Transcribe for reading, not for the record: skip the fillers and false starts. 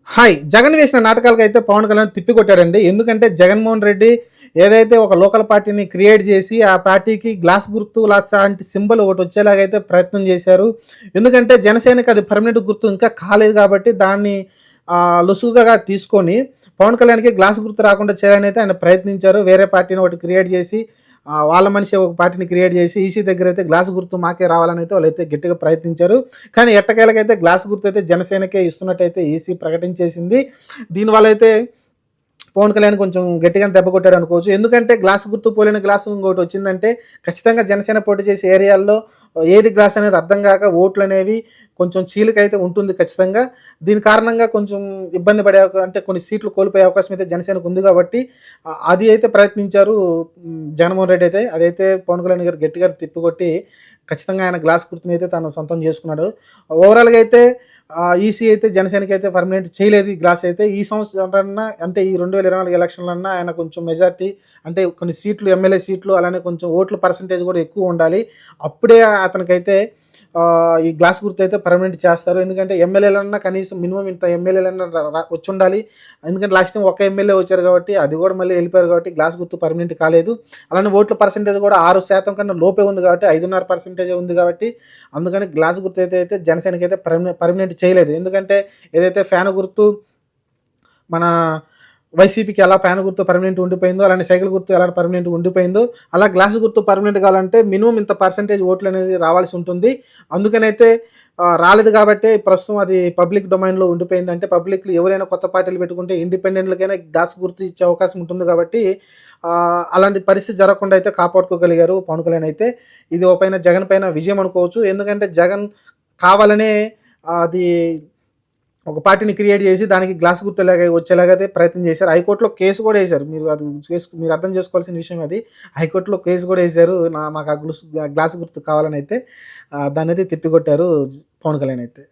Hi! Jagan వేసిన నాటకాలకైతే పవన్ కళ్యాణ్ తిప్పికొట్టాడండి. ఎందుకంటే జగన్మోహన్ రెడ్డి ఏదైతే ఒక లోకల్ పార్టీని క్రియేట్ చేసి, ఆ పార్టీకి గ్లాస్ గుర్తు లాంటి సింబల్ ఒకటొచ్చేలాగైతే ప్రయత్నం చేశారు. ఎందుకంటే జనసేనకి అది పర్మనెంట్ గుర్తు ఇంకా కాలేదు కాబట్టి దాన్ని లొసుగుగా తీసుకొని పవన్ కళ్యాణ్‌కి గ్లాస్ గుర్తు రాకుండా చేయాలనైతే ఆయన ప్రయత్నించారు. వేరే పార్టీని ఒకటి క్రియేట్ చేసి వాళ్ళ మనిషి ఒక పార్టీని క్రియేట్ చేసి ఈసీ దగ్గరైతే గ్లాస్ గుర్తు మాకే రావాలనైతే వాళ్ళైతే గట్టిగా ప్రయత్నించారు. కానీ ఎట్టకేలకైతే గ్లాస్ గుర్తు అయితే జనసేనకే ఇస్తున్నట్టయితే ఈసీ ప్రకటించేసింది. దీనివల్ల అయితే పవన్ కళ్యాణ్ కొంచెం గట్టిగానే దెబ్బ కొట్టాడు అనుకోవచ్చు. ఎందుకంటే గ్లాస్ గుర్తు పోలిన గ్లాసు ఇంకోటి వచ్చిందంటే ఖచ్చితంగా జనసేన పోటీ చేసే ఏరియాల్లో ఏది గ్లాస్ అనేది అర్థం కాక ఓట్లనేవి కొంచెం చీలికైతే ఉంటుంది ఖచ్చితంగా. దీని కారణంగా కొంచెం ఇబ్బంది పడే అంటే కొన్ని సీట్లు కోల్పోయే అవకాశం అయితే జనసేనకు ఉంది కాబట్టి అది అయితే ప్రయత్నించారు జగన్మోహన్ రెడ్డి అయితే. అదైతే పవన్ కళ్యాణ్ గారు గట్టిగా తిప్పికొట్టి ఖచ్చితంగా ఆయన గ్లాస్ గుర్తుని అయితే తను సొంతం చేసుకున్నాడు. ఓవరాల్‌గా అయితే ఈసీ అయితే జనసేనకి అయితే పర్మనెంట్ చేయలేదు ఈ గ్లాస్ అయితే. ఈ సంవత్సరమన్నా అంటే ఈ 2024 ఎలక్షన్‌లన్నా ఆయన కొంచెం మెజారిటీ అంటే కొన్ని సీట్లు ఎమ్మెల్యే సీట్లు అలానే కొంచెం ఓట్ల పర్సెంటేజ్ కూడా ఎక్కువ ఉండాలి. అప్పుడే అతనికైతే ఈ గ్లాస్ గుర్తు అయితే పర్మనెంట్ చేస్తారు. ఎందుకంటే ఎమ్మెల్యేలన్నా కనీసం మినిమమ్ ఇంత ఎమ్మెల్యేలన్నా వచ్చుండాలి. ఎందుకంటే లాస్ట్ టైం ఒక ఎమ్మెల్యే వచ్చారు కాబట్టి అది కూడా మళ్ళీ వెళ్ళిపోయారు కాబట్టి గ్లాస్ గుర్తు పర్మనెంట్ కాలేదు. అలానే ఓట్ల పర్సెంటేజ్ కూడా 6% కన్నా లోపే ఉంది కాబట్టి 5.5% ఉంది కాబట్టి అందుకని గ్లాస్ గుర్తు అయితే జనసేనకి అయితే పర్మనెంట్ చేయలేదు. ఎందుకంటే ఏదైతే ఫ్యాన్ గుర్తు మన వైసీపీకి ఎలా ఫ్యాన్ గుర్తు పర్మనెంట్ ఉండిపోయిందో, అలానే సైకిల్ గుర్తు ఎలా పర్మనెంట్ ఉండిపోయిందో, అలా గ్లాస్ గుర్తు పర్మనెంట్ కావాలంటే మినిమమ్ ఇంత పర్సెంటేజ్ ఓట్లు అనేది రావాల్సి ఉంటుంది. అందుకనైతే రాలేదు కాబట్టి ప్రస్తుతం అది పబ్లిక్ డొమైన్‌లో ఉండిపోయింది. అంటే పబ్లిక్‌లో ఎవరైనా కొత్త పార్టీలు పెట్టుకుంటే ఇండిపెండెంట్‌లకైనా గ్లాస్ గుర్తు ఇచ్చే అవకాశం ఉంటుంది కాబట్టి అలాంటి పరిస్థితి జరగకుండా అయితే కాపాడుకోగలిగారు పవన్ కళ్యాణ్ అయితే. ఇది ఓ పైన జగన్ పైన విజయం అనుకోవచ్చు. ఎందుకంటే జగన్ కావాలనే అది ఒక పార్టీని క్రియేట్ చేసి దానికి గ్లాస్ గుర్తులాగా వచ్చేలాగా అయితే ప్రయత్నం చేశారు. హైకోర్టులో కేసు కూడా ఏశారు. మీరు అర్థం చేసుకోవాల్సిన విషయం అది. హైకోర్టులో కేసు కూడా ఏశారు. మాకు ఆ గ్లాస్ గుర్తు కావాలని అయితే దాన్నైతే తిప్పికొట్టారు పవన్ కళ్యాణ్ అయితే.